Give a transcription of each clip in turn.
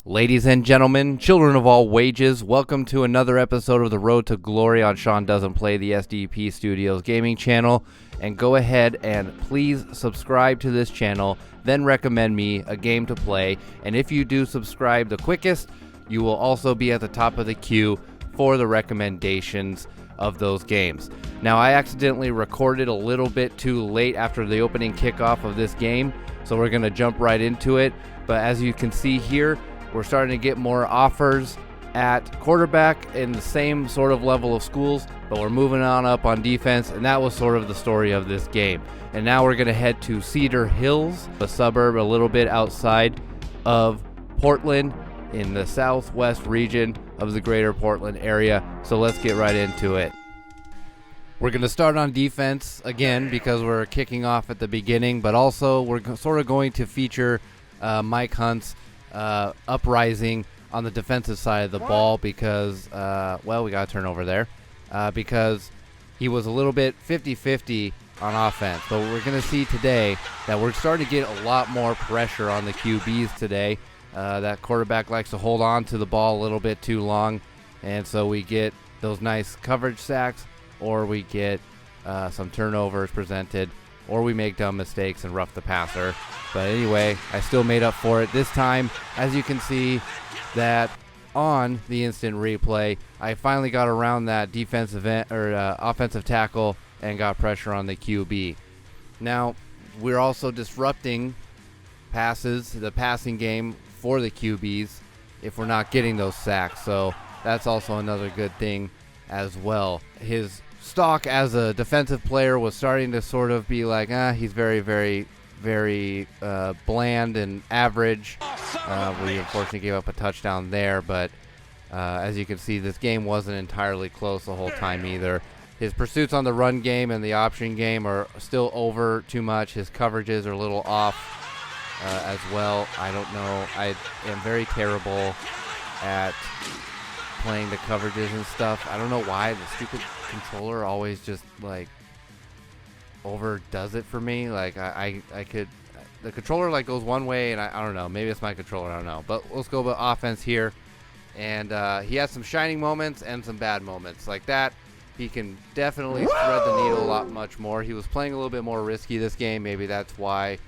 Ladies and gentlemen, children of all wages, welcome to another episode of The Road to Glory on Sean Doesn't Play, the SDP Studios gaming channel. And go ahead and please subscribe to this channel, then recommend me a game to play. And if you do subscribe the quickest, you will also be at the top of the queue for the recommendations of those games. Now, I accidentally recorded a little bit too late after the opening kickoff of this game, so we're going to jump right into it. But as you can see here, we're starting to get more offers at quarterback in the same sort of level of schools, but we're moving on defense, and that was sort of the story of this game. And now we're going to head to Cedar Hills, a suburb a little bit outside of Portland in the southwest region of the greater Portland area. So let's get right into it. We're going to start on defense again because we're kicking off at the beginning, but also we're sort of going to feature Mike Hunt's uprising on the defensive side of the ball because, we got a turnover there, because he was a little bit 50-50 on offense. But we're going to see today that we're starting to get a lot more pressure on the QBs today. That quarterback likes to hold on to the ball a little bit too long, and so we get those nice coverage sacks, or we get some turnovers presented, or we make dumb mistakes and rough the passer. But anyway, I still made up for it this time. As you can see that on the instant replay, I finally got around that offensive tackle and got pressure on the QB. Now, we're also disrupting the passing game for the QBs if we're not getting those sacks. So that's also another good thing as well. His stock as a defensive player was starting to sort of be like, he's very, very, very bland and average. We unfortunately gave up a touchdown there, but as you can see, this game wasn't entirely close the whole time either. His pursuits on the run game and the option game are still over too much. His coverages are a little off as well. I don't know. I am very terrible at playing the coverages and stuff. I don't know why the stupid controller always just like overdoes it for me. Like the controller like goes one way, and I don't know, maybe it's my controller, I don't know. But let's go with offense here. And he has some shining moments and some bad moments. Like that, he can definitely thread the needle a lot much more. He was playing a little bit more risky this game. Maybe that's why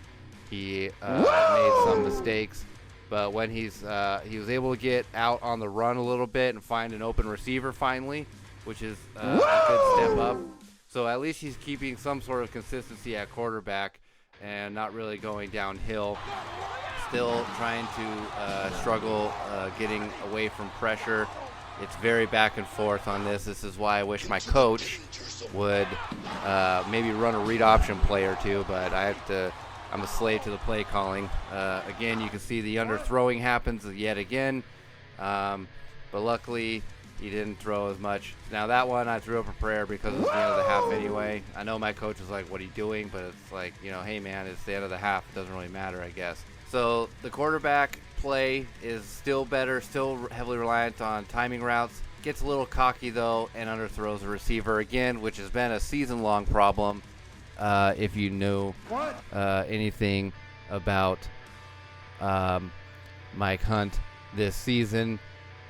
he made some mistakes. But when he was able to get out on the run a little bit and find an open receiver finally, which is a good step up. So at least he's keeping some sort of consistency at quarterback and not really going downhill. Still trying to struggle getting away from pressure. It's very back and forth on this. This is why I wish my coach would maybe run a read option play or two, but I'm a slave to the play calling. Again, you can see the underthrowing happens yet again, but luckily he didn't throw as much. Now that one I threw up a prayer because it was the end of the half anyway. I know my coach was like, what are you doing? But it's like, hey man, it's the end of the half. It doesn't really matter, I guess. So the quarterback play is still better, still heavily reliant on timing routes. Gets a little cocky though and underthrows a receiver again, which has been a season-long problem. If you know anything about Mike Hunt this season,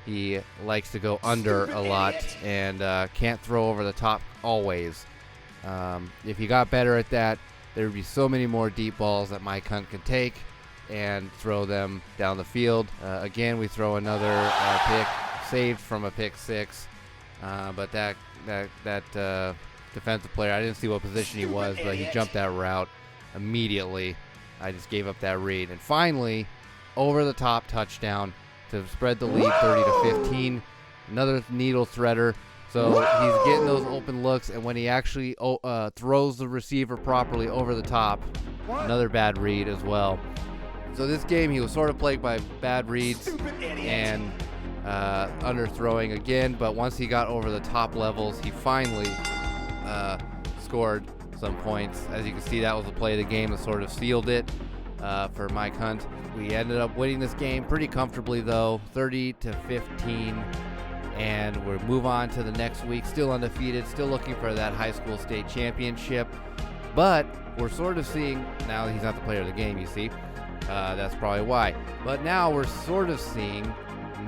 he likes to go under a lot and can't throw over the top always. If he got better at that, there would be so many more deep balls that Mike Hunt could take and throw them down the field. Again, we throw another pick, saved from a pick six, but that defensive player, I didn't see what position he was, but he jumped that route immediately. I just gave up that read. And finally, over the top touchdown to spread the lead 30-15. Another needle threader. So he's getting those open looks, and when he actually throws the receiver properly over the top, another bad read as well. So this game, he was sort of plagued by bad reads and underthrowing again, but once he got over the top levels, he finally scored some points. As you can see, that was the play of the game that sort of sealed it for Mike Hunt. We ended up winning this game pretty comfortably though, 30-15, and we'll move on to the next week. Still undefeated, still looking for that high school state championship, but we're sort of seeing, now he's not the player of the game, you see, That's probably why. But now we're sort of seeing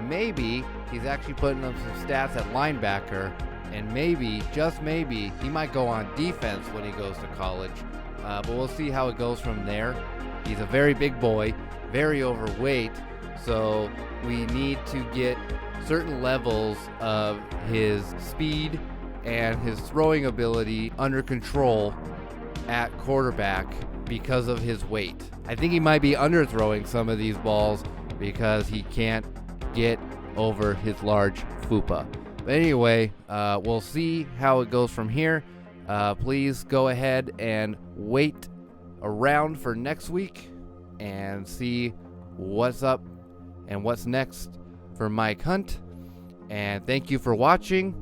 maybe he's actually putting up some stats at linebacker, and maybe, just maybe, he might go on defense when he goes to college. But we'll see how it goes from there. He's a very big boy, very overweight, so we need to get certain levels of his speed and his throwing ability under control at quarterback because of his weight. I think he might be underthrowing some of these balls because he can't get over his large fupa. But anyway, we'll see how it goes from here. Please go ahead and wait around for next week and see what's up and what's next for Mike Hunt. And thank you for watching,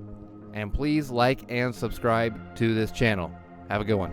and please like and subscribe to this channel. Have a good one.